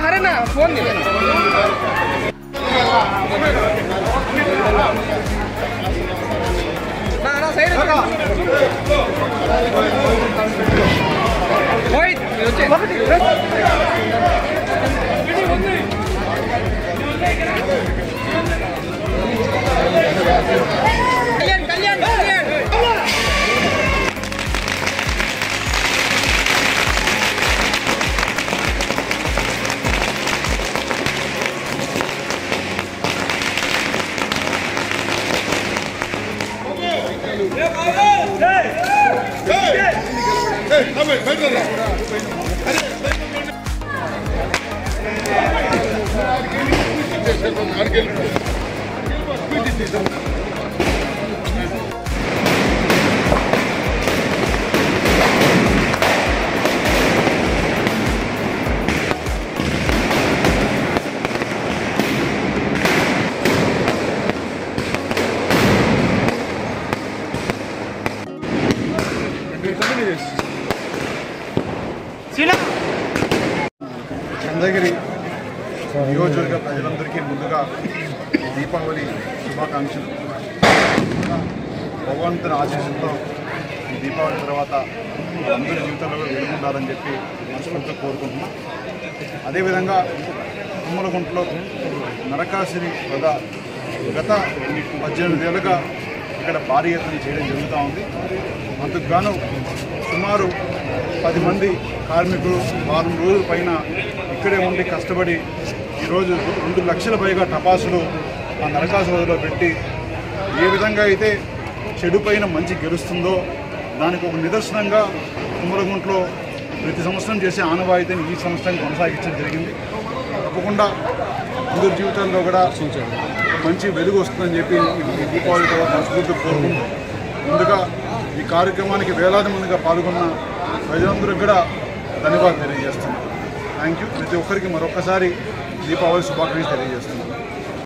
हरे ना फोन सही చంద్రగిరి నియోజకవర్గ ప్రజలందరికీ ముందుగా దీపావళి శుభాకాంక్షలు. భగవంతుని ఆశీస్సులతో ఈ దీపావళి తర్వాత అందరి జీవితంలో వెలుగుండాలని చెప్పి మనస్ఫూర్తిగా కోరుకుంటున్నాం. అదేవిధంగా తుమ్మలగుంటలో నరకాసురి వధ గత 18 ఏళ్ళుగా ఇక్కడ భారీ ఎత్తున చేయడం జరుగుతూ ఉంది. అందుకు గాను సుమారు 10 మంది కార్మికులు వారం రోజుల పైన ఇక్కడే ఉండి కష్టపడి ఈరోజు 2 లక్షల పైగా టపాసులు ఆ నరకాసురలో పెట్టి ఏ విధంగా అయితే చెడు పైన మంచి గెలుస్తుందో దానికి ఒక నిదర్శనంగా తుమ్మలగుంటలో ప్రతి సంవత్సరం చేసే ఆనవాయితీని ఈ సంవత్సరాన్ని కొనసాగించడం జరిగింది. తప్పకుండా అందరి జీవితాల్లో కూడా మంచి వెలుగు వస్తుందని చెప్పి ఈ దీపావళి మనస్ఫూర్తిగా కోరుకుంటున్నాం. ముందుగా ఈ కార్యక్రమానికి వేలాది మందిగా పాల్గొన్న ప్రజలందరికీ కూడా ధన్యవాదాలు తెలియజేస్తున్నాను. Thank you. ప్రతి ఒక్కరికి మరొకసారి దీపావళి శుభాకాంక్షలు తెలియజేస్తున్నాను.